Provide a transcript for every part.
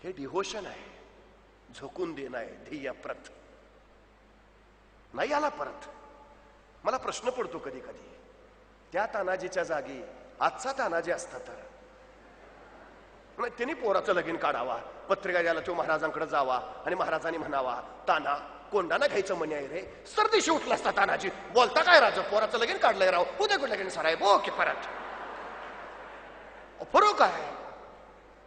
हे डिव्होशन आहे, झोकून देणं आहे, ध्येय प्रत नाही आला परत. मला प्रश्न पडतो कधी कधी, त्या तानाजीच्या जागी आजचा तानाजी असता तर त्यांनी पोराचं लगीन काढावा, पत्रिका द्यायला तो महाराजांकडे जावा आणि महाराजांनी म्हणावा, ताना कोंडाना घ्यायचं म्हणे आहे रे. सरदेशी उठला असता तानाजी, बोलता काय राजा, पोराचं लगीन काढलंय राव, उद्या कुठं लगीन साराय ओके परत. फरक आहे.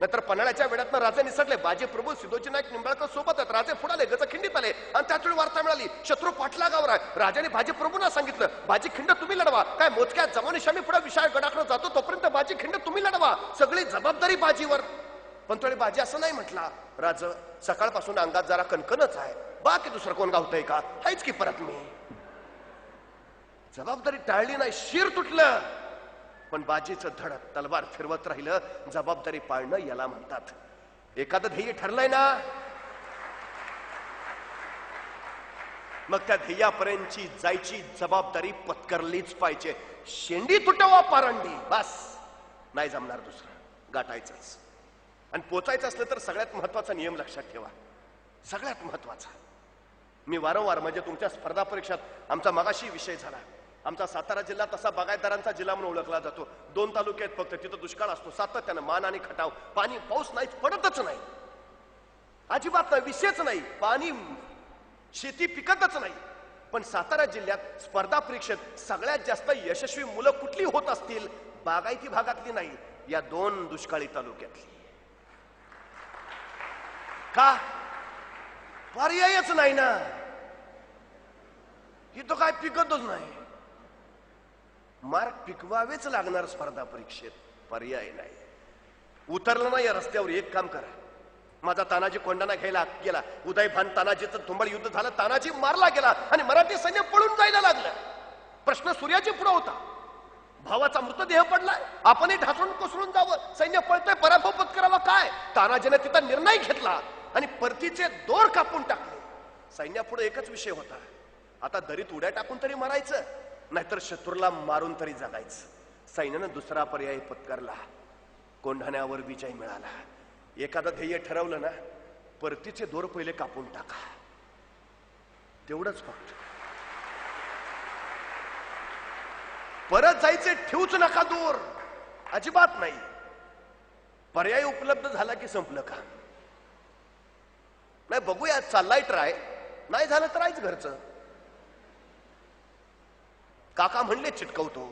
नंतर पन्हाळ्याच्या वेळात राजे निसटले, बाजी प्रभू सिद्धोजी नाईक निंबाळकर सोबत आहेत. राजे फुडाले, गज खिंडीत आले आणि त्याच वेळी वार्ता मिळाली शत्रू पाठलागावर आहे. राजाने बाजी प्रभूंना सांगितलं, बाजी खिंड तुम्ही लढवा. काय मोजक्या जमानीशी आम्ही पुढे विषय गडाकडे जातो, तोपर्यंत बाजी खिंड तुम्ही लढवा, सगळी जबाबदारी बाजीवर. पण थोडी बाजी असं नाही म्हटला, राज सकाळपासून अंगात जरा कणकणच आहे, बाकी दुसरं कोण गावतंय का, हायच की परत मी. जबाबदारी टाळली नाही, शिर तुटलं. पण बाजीचं धडक तलवार फिरवत राहिलं. जबाबदारी पाळणं याला म्हणतात. एखादं ध्येय ठरलंय ना, मग त्या ध्येयापर्यंतची जायची जबाबदारी पत्करलीच पाहिजे. शेंडी तुटवा पारंडी, बस नाही जमणार, दुसरं गाठायचंच. आणि पोचायचं असलं तर सगळ्यात महत्वाचा नियम लक्षात ठेवा, सगळ्यात महत्वाचा. मी वारंवार म्हणजे तुमच्या स्पर्धा परीक्षात आमचा मगाशी विषय झाला. आमचा सातारा जिल्हा तसा बागायतदारांचा जिल्हा म्हणून ओळखला जातो. 2 तालुके आहेत फक्त, तिथं दुष्काळ असतो सातत्यानं, मान आणि खटाव. पाऊस नाहीच, पडतच नाही, अजिबात नाही, विषयच नाही. पाणी, शेती पिकतच नाही. पण सातारा जिल्ह्यात स्पर्धा परीक्षेत सगळ्यात जास्त यशस्वी मुलं कुठली होत असतील, बागायती भागातली नाही, या 2 दुष्काळी तालुक्यातली. का? पर्यायच नाही ना, इथं काय पिकतच नाही. मार्क पिकवावेच लागणार स्पर्धा परीक्षेत, पर्याय नाही. उतरलं ना या रस्त्यावर, एक काम करा. माझा तानाजी कोंडाणा घ्यायला गेला, उदयभान तानाजीचं तुंबळ युद्ध झालं, तानाजी मारला गेला आणि मराठी सैन्य पळून जायला लागलं. प्रश्न सूर्याची पुढे होता, भावाचा मृतदेह पडलाय, आपणही ढासळून कोसळून जावं, सैन्य पळतोय, पराभव पत्करावा. काय? तानाजीने तिथं निर्णय घेतला आणि परतीचे दोर कापून टाकले. सैन्यापुढे एकच विषय होता, आता दरीत उड्या टाकून तरी मारायचं, नाहीतर शत्रूला मारून तरी जगायचं. सैन्यानं दुसरा पर्याय पत्करला, कोंढाण्यावर विजय मिळाला. एखादं ध्येय ठरवलं ना, परतीचे दोर पहिले कापून टाका, तेवढंच फक्त. परत जायचे ठेवूच नका दोर, अजिबात नाही. पर्याय उपलब्ध झाला की संपलं का. नाही बघूया, चाललाय ट्राय, नाही झालं तर आहेच घरचं. काका म्हणले चिटकवतो,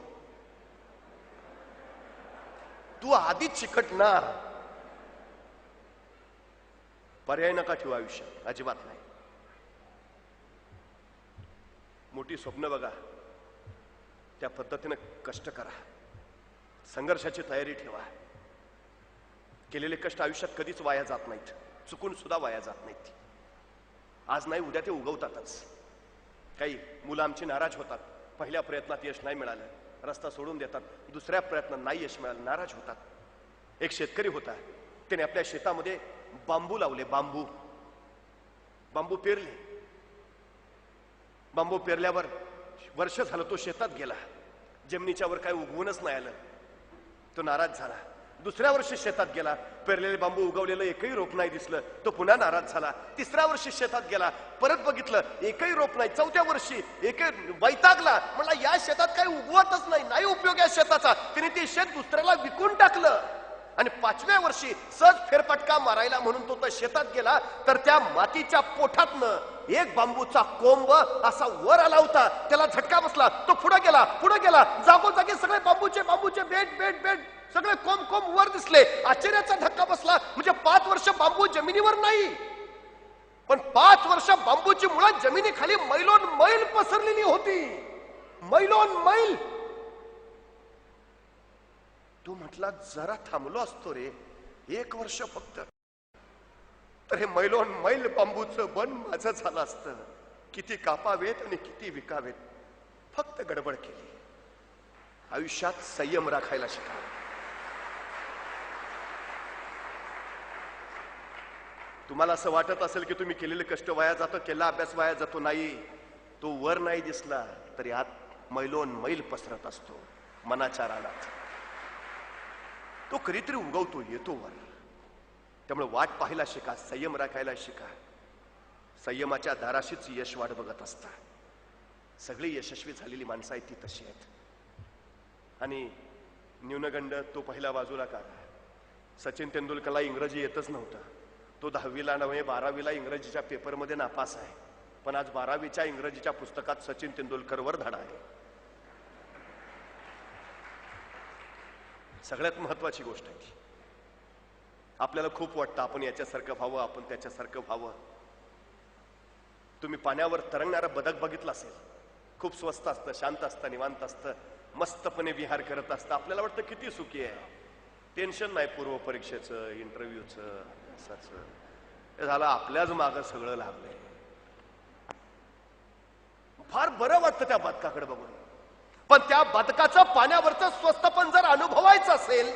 तू आधीच चिकटणार. पर्याय नका ठेवू आयुष्यात, अजिबात नाही. मोठी स्वप्न बघा, त्या पद्धतीने कष्ट करा, संघर्षाची तयारी ठेवा. केलेले कष्ट आयुष्यात कधीच वाया जात नाहीत, चुकून सुद्धा वाया जात नाहीत. आज नाही उद्या ते उगवतातच. काही मुलं आमची नाराज होतात, पहिल्या प्रयत्नात यश नाही मिळालं, रस्ता सोडून देतात. दुसऱ्या प्रयत्नात नाही यश मिळालं, नाराज होतात. एक शेतकरी होता, त्याने आपल्या शेतामध्ये बांबू लावले, बांबू पेरले. बांबू पेरल्यावर वर्ष झालं तो शेतात गेला, जमिनीच्या वर काय उगवूनच नाही आलं, तो नाराज झाला. दुसऱ्या वर्षी शेतात गेला, पेरलेले बांबू उगवलेलं एकही रोप नाही दिसलं, तो पुन्हा नाराज झाला. तिसऱ्या वर्षी शेतात गेला, परत बघितलं एकही रोप नाही. चौथ्या वर्षी वैतागला, म्हणला या शेतात काही उगवतच नाही, नाही उपयोग या शेताचा. तिने ते शेत दुसऱ्याला विकून टाकलं. आणि 5व्या वर्षी सहज फेरफटका मारायला म्हणून तो शेतात गेला, तर त्या मातीच्या पोठातनं एक बांबूचा कोंब असा वर आला होता. त्याला झटका बसला, तो पुढे गेला, जागोजागी सगळे बांबूचे बेट सगळे कोंब वर दिसले. आश्चर्याचा धक्का बसला, म्हणजे 5 वर्ष बांबू जमिनीवर नाही, पण 5 वर्ष बांबूची मुळं जमिनीखाली मैलोन मैल पसरलेली होती, मैलोन मैल. तो म्हटला जरा थांबलो असतो रे, 1 वर्ष फक्त, तर हे मैलोन मैल बांबूचं बन माझं झालं असतं. किती कापावेत आणि किती विकावेत, फक्त गडबड केली. आयुष्यात संयम राखायला शिका. तुम्हाला असं वाटत असेल की तुम्ही केलेले कष्ट वाया जातो, केला अभ्यास वाया जातो, नाही. तो वर नाही दिसला तरी आत मैलोन मैल पसरत असतो मनाच्या रानात. तो कधीतरी उगवतो, येतो वर. त्यामुळे वाट पाहायला शिका, संयम राखायला शिका. संयमाच्या दाराशीच यश वाट बघत असता. सगळी यशस्वी झालेली माणसं आहेत ती तशी आहेत. आणि न्यूनगंड तो पहिल्या बाजूला काढा. सचिन तेंडुलकरला इंग्रजी येतच नव्हतं. तो 10वीला नव्हे 12वीला इंग्रजीच्या पेपरमध्ये नापास आहे. पण आज 12वीच्या इंग्रजीच्या पुस्तकात सचिन तेंडुलकरवर धडा आहे. सगळ्यात महत्वाची गोष्ट आहे ती. आपल्याला खूप वाटतं आपण याच्यासारखं व्हावं, आपण त्याच्यासारखं व्हावं. तुम्ही पाण्यावर तरंगणारं बदक बघितलं असेल. खूप स्वस्त असतं, शांत असतं, निवांत असतं, मस्तपणे विहार करत असतं. आपल्याला वाटतं किती सुखी आहे, टेन्शन नाही पूर्व परीक्षेचं, इंटरव्ह्यूचं, असाचं. हे झालं आपल्याच मागं सगळं लागलंय. फार बरं वाटतं त्या बदकाकडे बघून. पण त्या बदकाचं पाण्यावरचं स्वस्तपण जर अनुभवायचं असेल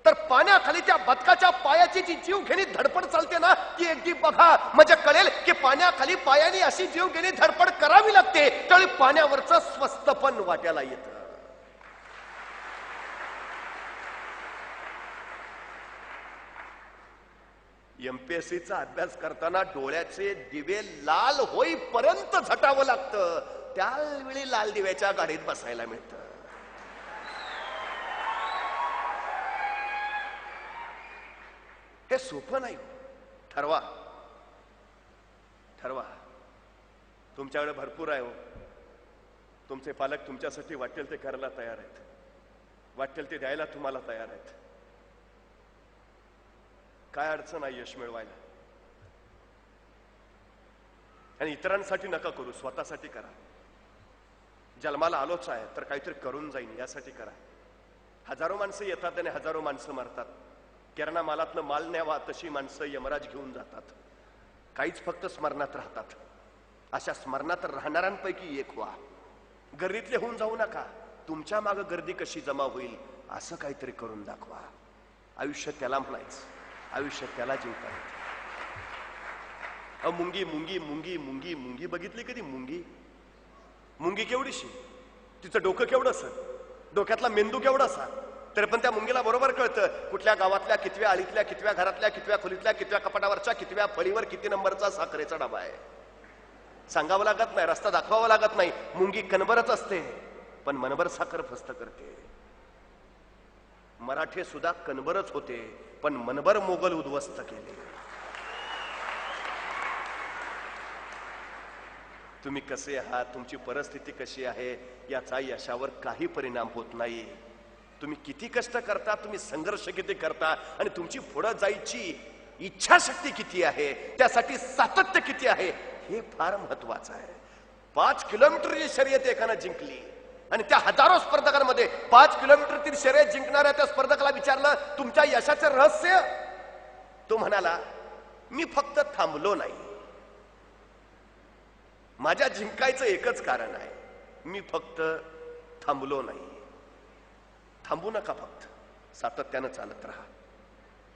तर पाण्याखाली त्या बदकाच्या पायाची जी जीवघेणी धडपड चालते ना, ती एकदी बघा, म्हणजे कळेल की पाण्याखाली पायाने अशी जीवघेणी धडपड करावी लागते, त्यावेळी पाण्यावरचं स्वस्तपण वाट्याला येतं. एमपीएससीचा अभ्यास करताना डोळ्याचे दिवे लाल होईपर्यंत झटावं लागतं. त्यावेळी लाल दिव्याच्या गाडीत बसायला मिळतं. हे सोपं नाही. ठरवा, ठरवा. तुमच्याकडे भरपूर आहे हो. तुमचे पालक तुमच्यासाठी वाटेल ते करायला तयार आहेत, वाटेल ते द्यायला तुम्हाला तयार आहेत. काय अडचण आहे यश मिळवायला. आणि इतरांसाठी नका करू, स्वतःसाठी करा. जन्माला आलोच आहे तर काहीतरी करून जाईन यासाठी करा. हजारो माणसं येतात आणि हजारो माणसं मरतात. किराणा मालातनं माल न्यावा तशी माणसं यमराज घेऊन जातात. काहीच फक्त स्मरणात राहतात. अशा स्मरणात राहणाऱ्यांपैकी एक व्हा. गर्दीतले होऊन जाऊ नका. तुमच्या मागं गर्दी कशी जमा होईल असं काहीतरी करून दाखवा. आयुष्य त्याला म्हणायचं, आयुष्य त्याला जिंकता येतं. मुंगी मुंगी मुंगी मुंगी मुंगी बघितली कधी? मुंगी मुंगी केवढीशी, तिचं डोकं केवढं असं, डोक्यातला मेंदू केवढा असा. तरी पण त्या मुंगीला बरोबर कळतं कुठल्या गावातल्या कितव्या आळीतल्या कितव्या घरातल्या कितव्या खोलीतल्या कितव्या कपाटावरच्या कितव्या फळीवर किती नंबरचा साखरेचा डबा आहे. सांगावं लागत नाही, रस्ता दाखवावा लागत नाही. मुंगी कणभरच असते पण मनभर साखर फस्त करते. मराठे सुद्धा कणभरच होते पण मनभर मोगल उद्ध्वस्त केले. तुम्ही कसे आहात, तुमची परिस्थिती कशी आहे याचा यशावर काही परिणाम होत नाही. तुम्ही किती कष्ट करता, तुम्ही संघर्ष किती करता आणि तुमची पुढे जायची इच्छाशक्ती किती आहे, त्यासाठी सातत्य किती आहे हे फार महत्वाचं आहे. 5 किलोमीटरची शर्यत एकानं जिंकली आणि त्या हजारो स्पर्धकांमध्ये 5 किलोमीटरची शर्यत जिंकणाऱ्या त्या स्पर्धकाला विचारलं तुमच्या यशाचं रहस्य. तो म्हणाला मी फक्त थांबलो नाही. माझ्या जिंकायचं एकच कारण आहे, मी फक्त थांबलो नाही. थांबू नका, फक्त सातत्यानं चालत राहा,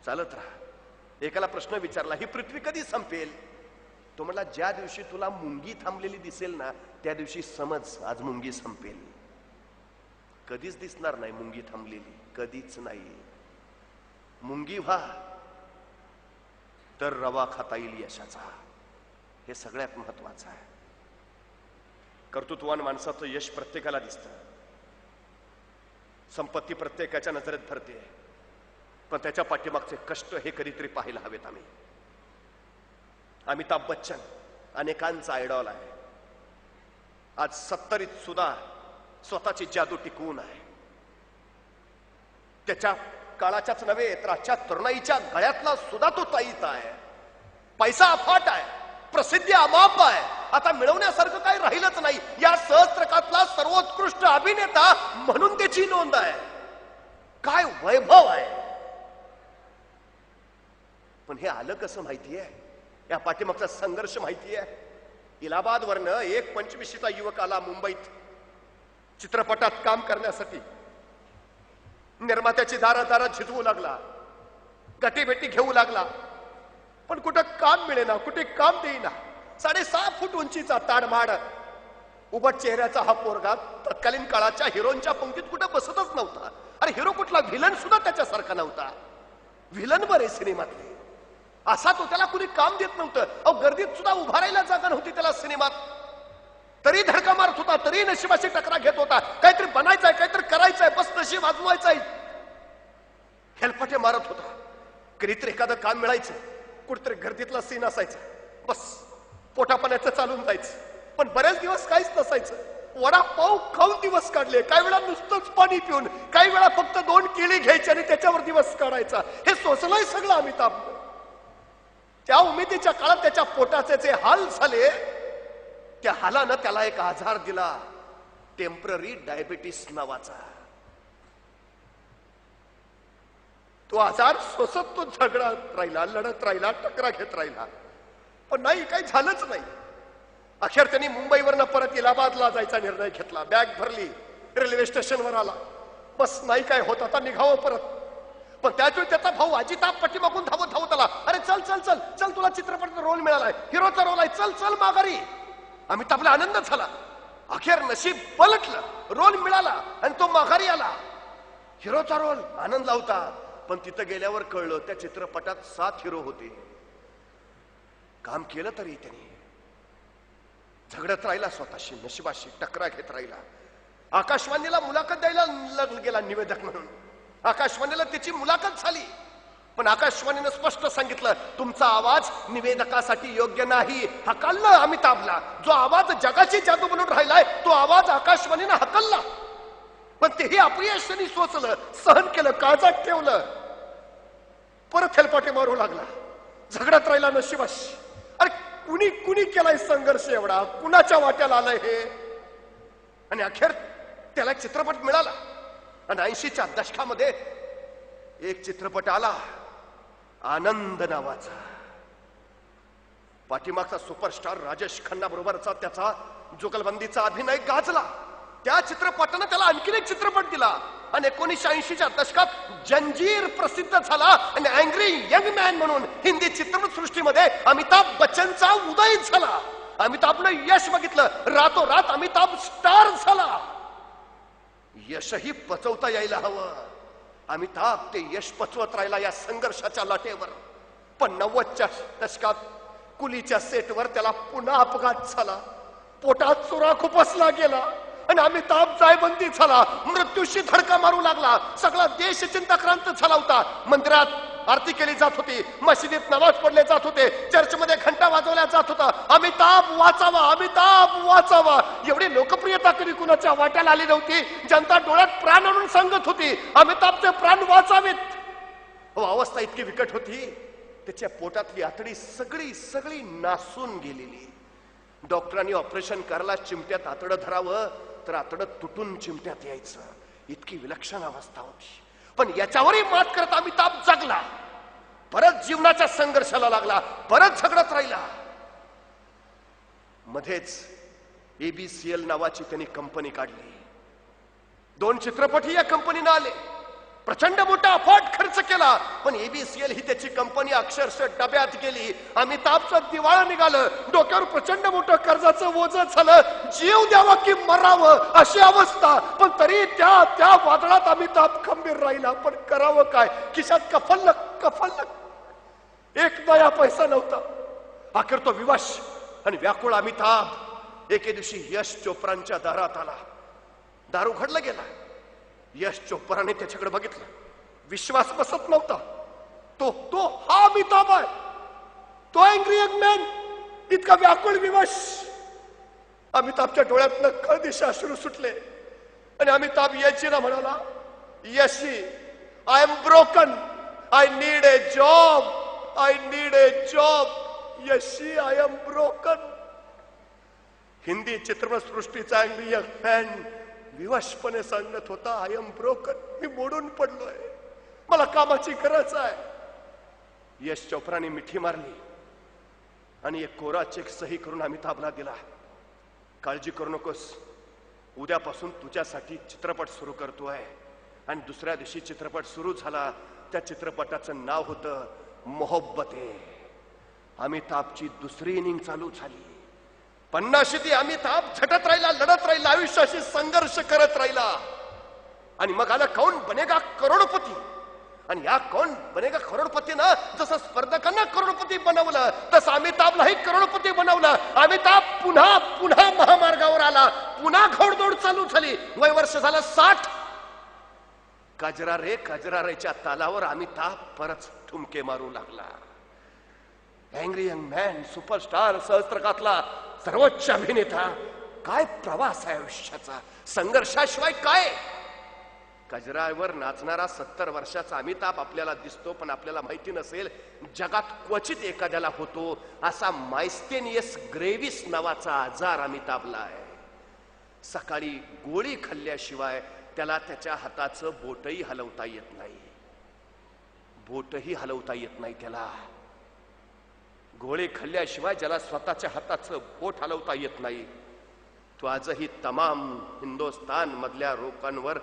चालत राहा. एकाला प्रश्न विचारला ही पृथ्वी कधी संपेल? तो म्हणाला ज्या दिवशी तुला मुंगी थांबलेली दिसेल ना त्या दिवशी समज आज मुंगी संपेल. कधीच दिसणार नाही मुंगी थांबलेली, कधीच नाही. मुंगी व्हा तर रवा खाता येईल यशाचा. हे सगळ्यात महत्वाचं आहे. कर्तृत्ववान माणसाचं यश प्रत्येकाला दिसतं, संपत्ती प्रत्येकाच्या नजरेत भरते, पण त्याच्या पाठीमागचे कष्ट हे कधीतरी पाहायला हवेत. अमिताभ बच्चन अनेकांचा आयडॉल आहे. आज 70त सुद्धा स्वतःची जादू टिकवून आहे. त्याच्या काळाच्याच नव्हे तर आजच्या तरुणाईच्या गळ्यातला सुद्धा तो ताईत आहे. पैसा अफाट आहे, प्रसिद्धी अमाप आहे, आता मिळवण्यासारखं काही राहिलंच नाही. या सहस्त्रकातला सर्वोत्कृष्ट अभिनेता म्हणून त्याची नोंद आहे. काय वैभव आहे. पण हे आलं कसं माहितीये? या पाठीमागचा संघर्ष माहितीये? इलाहाबाद वरनं एक 25चा युवक आला मुंबईत चित्रपटात काम करण्यासाठी. निर्मात्याची दारं झिजवू लागला, गटीभेटी घेऊ लागला, पण कुठं काम मिळेना, कुठे काम देईना. 6.5 फूट उंचीचा ताडमाड उभट चेहऱ्याचा हा पोरगा तत्कालीन काळाच्या हिरोंच्या पंक्तीत कुठं बसतच नव्हता. अरे हिरो कुठला, व्हिलन सुद्धा त्याच्यासारखा नव्हता. व्हिलन बरे सिनेमातले, असा तो. त्याला कुणी काम देत नव्हतं. अहो, गर्दीत सुद्धा उभा राहायला जागा नव्हती त्याला सिनेमात, तरी धडका मारत होता, तरी नशिबाची टकरा घेत होता. काहीतरी बनायचंय, काहीतरी करायचंय, बस नशीब वाजवायचंय. हेलपाटे मारत होता. कधीतरी एखादं काम मिळायचं, कुठतरी गर्दीतला सीन असायचा, बस पोटापाण्याचं चालून जायचं. पण बरेच दिवस काहीच नसायचं. वडापाव खाऊन दिवस काढले, काही वेळा नुसतंच पाणी पिऊन, काही वेळा फक्त 2 केळी घ्यायची आणि त्याच्यावर दिवस काढायचा. हे सोसलंय सगळं अमिताभ. त्या उमेदीच्या काळात त्याच्या पोटाचे जे हाल झाले, त्या हालानं त्याला एक आजार दिला, टेम्पररी डायबिटीस नावाचा. तो आजार सोसत तो झगडत राहिला, लढत राहिला, टकरा घेत राहिला, पण नाही, काही झालंच नाही. अखेर त्यांनी मुंबईवरनं परत इलाहाबादला जायचा निर्णय घेतला. बॅग भरली, रेल्वे स्टेशनवर आला, बस नाही काय होत, आता निघावं परत. पण त्यावेळी त्याचा भाऊ अजिताभ पाठीमागून धावत धावत आला. अरे चल चल चल चल, तुला चित्रपटात रोल मिळालाय, हिरोचा रोल आहे, चल चल माघारी. अमिताभला आनंद झाला. अखेर नशीब पलटलं, रोल मिळाला आणि तो माघारी आला. हिरोचा रोल आनंद लावता. पण तिथं गेल्यावर कळलं त्या चित्रपटात 7 हिरो होते. काम केलं तरी त्यांनी झगडत राहिला, स्वतःशी नशिबाशी टकरा घेत राहिला. आकाशवाणीला मुलाखत द्यायला गेला निवेदक म्हणून. आकाशवाणीला त्याची मुलाखत झाली, पण आकाशवाणीनं स्पष्ट सांगितलं, तुमचा आवाज निवेदकासाठी योग्य नाही. हकललं अमिताभला. जो आवाज जगाची जादू बनून राहिलाय, तो आवाज आकाशवाणीनं हकलला. पण तेही अपयश त्यांनी सोचलं, सहन केलं, काळजात ठेवलं. परत हेलपाटे मारू लागला, झगडत राहिला नशिबाशी. अरे कुणी कुणी केलाय संघर्ष एवढा, कुणाच्या वाट्याला आलंय हे. आणि अखेर त्याला चित्रपट मिळाला. आणि 80च्या दशकामध्ये एक चित्रपट आला, आनंद नावाचा. पाठीमागचा सुपरस्टार राजेश खन्ना बरोबरचा त्याचा जुगलबंदीचा अभिनय गाजला. त्या चित्रपटानं त्याला आणखीन एक चित्रपट दिला. आणि 1980च्या दशकात जंजीर प्रसिद्ध झाला. आणि अँग्री यंग मॅन म्हणून हिंदी चित्रपट सृष्टीमध्ये अमिताभ बच्चनचा उदय झाला. अमिताभनं यश बघितलं, रातोरात अमिताभ स्टार झाला. यशही पचवता यायला हवं. अमिताभ ते यश पचवत राहिला या संघर्षाच्या लाटेवर. पण 90च्या दशकात कुलीच्या सेटवर त्याला पुन्हा अपघात झाला. पोटात चुरा खुपसला गेला आणि अमिताभ जायबंदी झाला. मृत्यूशी धडका मारू लागला. सगळा देश चिंताक्रांत झाला होता. मंदिरात आरती केली जात होती, मशिदीत नमाज पडले जात होते, चर्चमध्ये घंटा वाजवल्या जात होता. अमिताभ वाचावा, अमिताभ वाचावा. एवढी लोकप्रियता कधी कुणाच्या वाट्याला आली नव्हती. जनता डोळ्यात प्राण आणून सांगत होती, अमिताभचे प्राण वाचावेत. अवस्था इतकी विकट होती, त्याच्या पोटातली आतडी सगळी सगळी नासून गेलेली. डॉक्टरांनी ऑपरेशन करायला चिमट्यात आतडं धरावं तर आतडं तुटून चिमट्यात यायचं. इतकी विलक्षण अवस्था होती. पण याच्यावरही मात करत अमिताभ जगला. परत जीवनाच्या संघर्षाला लागला, परत झगडत राहिला. मध्येच ABCL नावाची त्यांनी कंपनी काढली. 2 चित्रपटही या कंपनीनं आले. प्रचंड मोठा अफाट खर्च केला. पण ABCL ही त्याची कंपनी अक्षरशः डब्यात गेली. अमिताभचं दिवाळं निघालं. डोक्यावर प्रचंड मोठं कर्जाचं ओझं झालं. जीव द्यावा की मरावं अशी अवस्था. पण तरी त्या वादळात अमिताभ खंबीर राहिला. पण करावं काय, खिशात कफल्लक एक नया पैसा नव्हता. अखेर तो विवश आणि व्याकुळ अमिताभ एके दिवशी यश चोप्रांच्या दारात आला. दार उघडला गेला. यश चोप्राने त्याच्याकडे बघितलं. विश्वास बसत नव्हता. तो हा अमिताभ आहे, तो अँग्री यंग मॅन, इतका व्याकुळ विवश. अमिताभच्या डोळ्यातनं खळदिशा अश्रू सुटले. आणि अमिताभ यशीला म्हणाला, Yashi, I am broken, I need a job, I need a job. Yashi, I am broken. Hindi चित्रपट सृष्टीचा अँग्री यंग मॅन विवशपणे सांगत होता, आय एम ब्रोकन, मी मोडून पडलोय, मला कामाची गरज आहे. यश चोप्राने मिठी मारली आणि एक कोरा चेक सही करून अमिताभला दिला. काळजी करू नकोस, उद्यापासून तुझ्यासाठी चित्रपट सुरू करतोय. आणि दुसऱ्या दिवशी चित्रपट सुरू झाला. त्या चित्रपटाचं नाव होतं मोहब्बते. अमिताभची दुसरी इनिंग चालू झाली. 50 अमिताभ झटत राहिला, लढत राहिला, आयुष्याशी संघर्ष करत राहिला. आणि मग आला कौन बनेगा करोडपती. आणि या कोण बनेगा करोडपती ना, जसं स्पर्धकांना करोडपती बनवलं तसं अमिताभलाही करोडपती बनवलं. अमिताभ पुन्हा पुन्हा महामार्गावर आला, पुन्हा घोडदौड चालू झाली. वय वर्ष झालं 60. कजरा रे कजरा रेच्या तालावर अमिताभ परत ठुमके मारू लागला. अँग्री यंग मॅन, सुपरस्टार, सहस्त्रकातला सर्वोच्च अभिनेता. काय प्रवास आहे आयुष्याचा, संघर्षाशिवाय काय. कजरावर नाचणारा 70 वर्षाचा अमिताभ आपल्याला दिसतो, पण आपल्याला माहिती नसेल जगात क्वचित एखाद्याला होतो असा मायस्थेनियस ग्रेव्हिस नावाचा आजार अमिताभला आहे. सकाळी गोळी खाल्ल्याशिवाय त्याला त्याच्या हाताचं बोटही हलवता येत नाही. बोटही हलवता येत नाही त्याला. गोळी खाल्ल्याशिवाय ज्याला स्वतःच्या हाताचं बोट हलवता येत नाही, तो आजही तमाम हिंदुस्थान मधल्या लोकांवर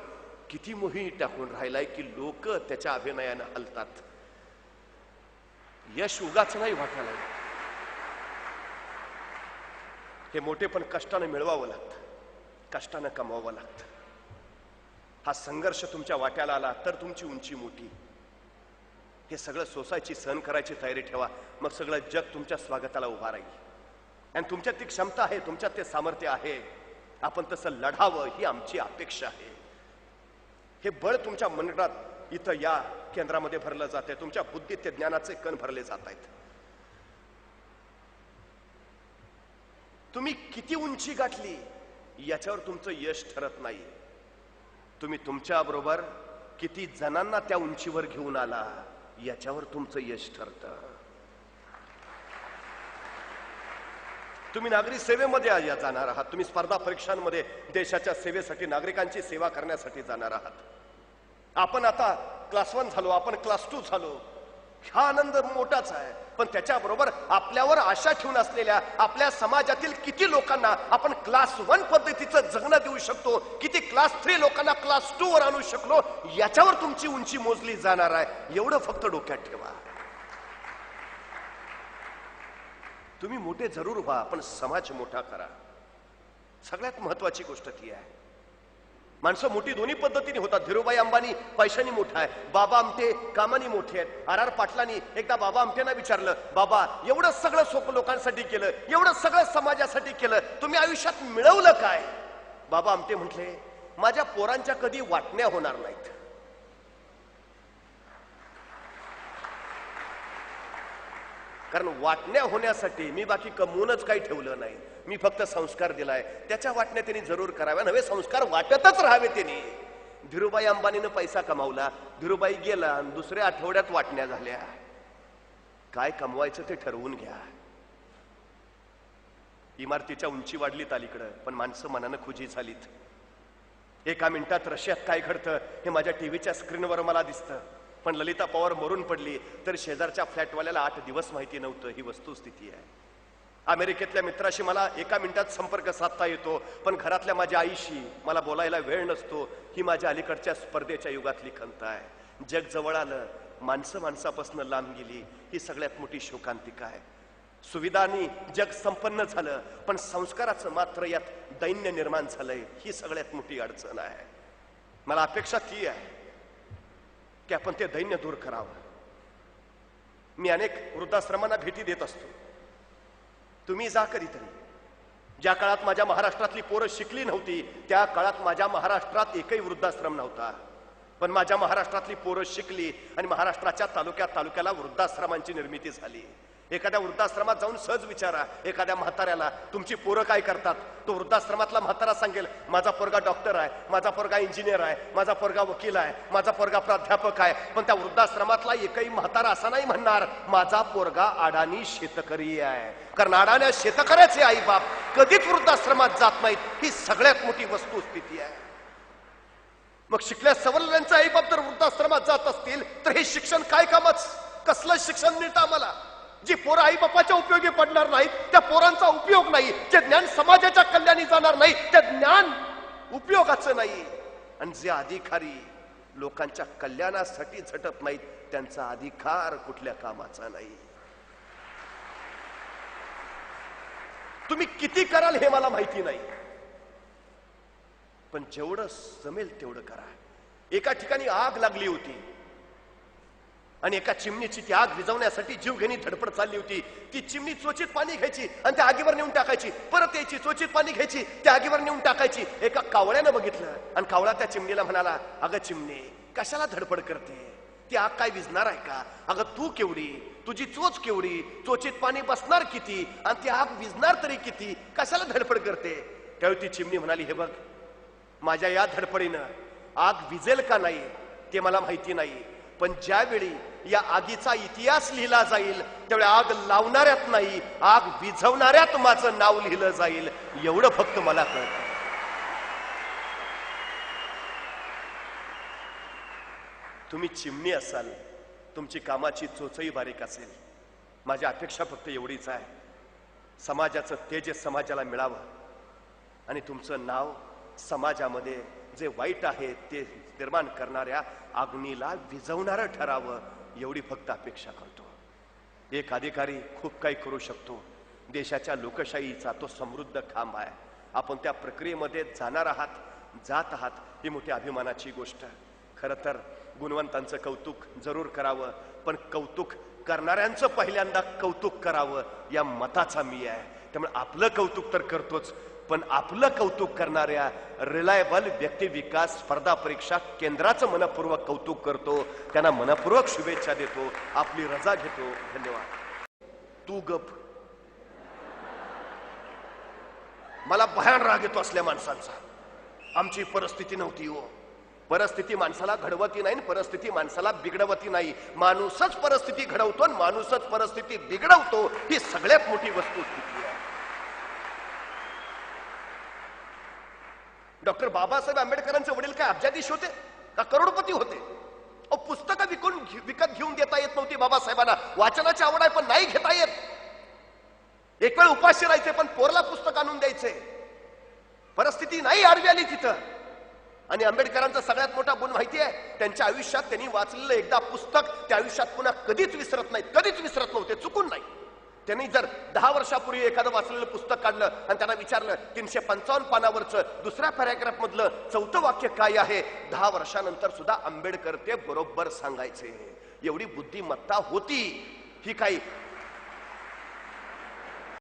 किती मोही टाकून राहिलाय की लोक त्याच्या अभिनयानं हलतात. यश उगाच नाही वाटायला. हे मोठे पण कष्टाने मिळवावं लागतं, कष्टानं कमवावं लागतं. हा संघर्ष तुमच्या वाट्याला आला तर तुमची उंची मोठी. हे सगळं सोसायची सहन करायची तयारी ठेवा, मग सगळं जग तुमच्या स्वागताला उभा राहील. आणि तुमच्यात ती क्षमता आहे, तुमच्यात ते सामर्थ्य आहे. आपण तसं लढावं ही आमची अपेक्षा आहे. हे बळ तुमच्या मनगटात इथं या केंद्रामध्ये भरलं जात आहे. तुमच्या बुद्धीत ते ज्ञानाचे कण भरले जात आहेत. तुम्ही किती उंची गाठली याच्यावर तुमचं यश ठरत नाही. तुम्ही तुमच्या बरोबर किती जणांना त्या उंचीवर घेऊन आला याच्यावर तुमचं यश ठरतं. तुम्ही नागरी सेवेमध्ये जाणार आहात. तुम्ही स्पर्धा परीक्षांमध्ये देशाच्या सेवेसाठी, नागरिकांची सेवा करण्यासाठी जाणार आहात. आपण आता क्लास 1 झालो, आपण क्लास 2 झालो, हा आनंद मोठाच आहे. पण त्याच्याबरोबर आपल्यावर आशा ठेवून असलेल्या आपल्या समाजातील किती लोकांना आपण क्लास 1 पद्धतीचं जगणं देऊ शकतो, किती क्लास 3 लोकांना क्लास 2 वर आणू शकलो, याच्यावर तुमची उंची मोजली जाणार आहे. एवढं फक्त डोक्यात ठेवा. तुम्ही मोठे जरूर व्हा, पण समाज मोठा करा. सगळ्यात महत्वाची गोष्ट ती आहे. माणसं मोठी दोन्ही पद्धतीने होतात. धीरूभाई अंबानी पैशानी मोठा आहे, बाबा आमटे कामानी मोठे आहेत. आर पाटलांनी एकदा बाबा आमटेंना विचारलं, बाबा एवढं सगळं सोप लोकांसाठी केलं, एवढं सगळं समाजासाठी केलं, तुम्ही आयुष्यात मिळवलं काय? बाबा आमटे म्हटले, माझ्या पोरांच्या कधी वाटण्या होणार नाहीत. कारण वाटण्या होण्यासाठी मी बाकी कमवूनच काही ठेवलं नाही. मी फक्त संस्कार दिलाय, त्याच्या वाटण्या त्यांनी जरूर कराव्या. नवे संस्कार वाटतच राहावे त्यांनी. धीरूभाई अंबानीनं पैसा कमावला, धीरूभाई गेला आणि दुसऱ्या आठवड्यात वाटण्या झाल्या. काय कमवायचं ते ठरवून घ्या. इमारतीच्या उंची वाढलीत अलीकडं, पण माणसं मनानं खुजी झालीत. एका मिनिटात रशियात काय घडतं हे माझ्या टीव्हीच्या स्क्रीनवर मला दिसतं. पण ललिता पवार मरून पडली तर शेजारच्या फ्लॅटवाल्याला 8 दिवस माहिती नव्हतं. ही वस्तुस्थिती आहे. अमेरिकेतल्या मित्राशी मला एका मिनिटात संपर्क साधता येतो, पण घरातल्या माझ्या आईशी मला बोलायला वेळ नसतो. ही माझ्या अलीकडच्या स्पर्धेच्या युगातली खंत आहे. जग जवळ आलं, माणसं माणसापासून लांब गेली, ही सगळ्यात मोठी शोकांतिका आहे. सुविधांनी जग संपन्न झालं, पण संस्काराचं मात्र यात दैन्य निर्माण झालंय, ही सगळ्यात मोठी अडचण आहे. मला अपेक्षा ती आहे की आपण ते दैन्य दूर करावं. मी अनेक वृद्धाश्रमांना भेटी देत असतो. तुम्ही जा कधीतरी. ज्या काळात माझ्या महाराष्ट्रातली पोरं शिकली नव्हती त्या काळात माझ्या महाराष्ट्रात एकही वृद्धाश्रम नव्हता. पण माझ्या महाराष्ट्रातली पोरं शिकली आणि महाराष्ट्राच्या तालुक्याला वृद्धाश्रमांची निर्मिती झाली. एखाद्या वृद्धाश्रमात जाऊन सहज विचारा एखाद्या म्हाताऱ्याला, तुमची पोरं काय करतात? तो वृद्धाश्रमातला म्हातारा सांगेल, माझा पोरगा डॉक्टर आहे, माझा पोरगा इंजिनियर आहे, माझा पोरगा वकील आहे, माझा पोरगा प्राध्यापक आहे. पण त्या वृद्धाश्रमातला एकही म्हातारा असा नाही म्हणणार, माझा पोरगा अडाणी शेतकरी आहे. कारण अडाण्या शेतकऱ्याचे आई बाप कधीच वृद्धाश्रमात जात नाहीत. ही सगळ्यात मोठी वस्तुस्थिती आहे. मग शिकल्या सवरलेल्यांचे आई बाप जर वृद्धाश्रमात जात असतील तर हे शिक्षण काय कामच? कसलं शिक्षण मिळतं आम्हाला? जी पोरं आई बापाच्या उपयोगी पडणार नाहीत त्या पोरांचा उपयोग नाही. जे ज्ञान समाजाच्या कल्याणी जाणार नाही ते ज्ञान उपयोगाचं नाही. आणि जे अधिकारी लोकांच्या कल्याणासाठी झटत नाहीत त्यांचा अधिकार कुठल्या कामाचा नाही. तुम्ही किती कराल हे मला माहिती नाही, पण जेवढं जमेल तेवढं करा. एका ठिकाणी आग लागली होती, आणि एका चिमणीची ती आग विझवण्यासाठी जीवघेणी धडपड चालली होती. ती चिमणी चोचीत पाणी घ्यायची आणि त्या आगीवर नेऊन टाकायची, परत यायची, चोचीत पाणी घ्यायची, त्या आगीवर नेऊन टाकायची. एका कावळ्यानं बघितलं आणि कावळा त्या चिमणीला म्हणाला, अगं चिमणे, कशाला धडपड करते? ती आग काय विझणार आहे का? अगं तू केवढी, तुझी चोच केवढी, चोचीत पाणी बसणार किती आणि ती आग विझणार तरी किती, कशाला धडपड करते? त्यावेळी ती चिमणी म्हणाली, हे बघ, माझ्या या धडपडीनं आग विझेल का नाही ते मला माहिती नाही, पण ज्यावेळी या आगीचा इतिहास लिहिला जाईल त्यावेळी आग लावणाऱ्यात नाही, आग विझवणाऱ्यात माझं नाव लिहिलं जाईल, एवढं फक्त मला कळतं. तुम्ही चिमणी असाल, तुमची कामाची चोचही बारीक असेल. माझी अपेक्षा फक्त एवढीच आहे, समाजाचं तेज समाजाला मिळावं आणि तुमचं नाव समाजामध्ये जे वाईट आहे ते निर्माण करणाऱ्या अग्नीला विझवणारं ठरावं, एवढी फक्त अपेक्षा करतो. एक अधिकारी खूप काही करू शकतो. देशाच्या लोकशाहीचा तो समृद्ध खांब आहे. आपण त्या प्रक्रियेमध्ये जाणार आहात, जात आहात, ही मोठी अभिमानाची गोष्ट. खरं तर गुणवंतांचं कौतुक जरूर करावं, पण कौतुक करणाऱ्यांचं पहिल्यांदा कौतुक करावं या मताचा मी आहे. त्यामुळे आपलं कौतुक तर करतोच, पण आपलं कौतुक करणाऱ्या रिलायबल व्यक्ती विकास स्पर्धा परीक्षा केंद्राचं मनपूर्वक कौतुक करतो, त्यांना मनपूर्वक शुभेच्छा देतो, आपली रजा घेतो. धन्यवाद. तू गप. मला भयान राग येतो असल्या माणसांचा. आमची परिस्थिती नव्हती हो. परिस्थिती माणसाला घडवती नाही, परिस्थिती माणसाला बिघडवती नाही. माणूसच परिस्थिती घडवतो आणि माणूसच परिस्थिती बिघडवतो, ही सगळ्यात मोठी वस्तुस्थिती आहे. डॉक्टर बाबासाहेब आंबेडकरांचे वडील काय अब्जाधीश होते का करोडपती होते? पुस्तकं विकत घेऊन देता येत नव्हती बाबासाहेबांना. वाचनाची आवड आहे पण नाही घेता येत. एक वेळ उपाशी राहायचे पण पोरला पुस्तक आणून द्यायचे. परिस्थिती नाही आडवी आली तिथं. आणि आंबेडकरांचा सगळ्यात मोठा गुण माहिती आहे, त्यांच्या आयुष्यात त्यांनी वाचलेलं एकदा पुस्तक त्या आयुष्यात पुन्हा कधीच विसरत नाहीत, कधीच विसरत नव्हते, चुकून नाही. त्यांनी जर 10 वर्षापूर्वी एखादं वाचलेलं पुस्तक काढलं आणि त्यांना विचारलं 355 पानावरचं दुसऱ्या पॅराग्राफ मधलं 4थं वाक्य काय आहे, 10 वर्षानंतर सुद्धा आंबेडकर ते बरोबर सांगायचे. एवढी बुद्धिमत्ता होती. ही काही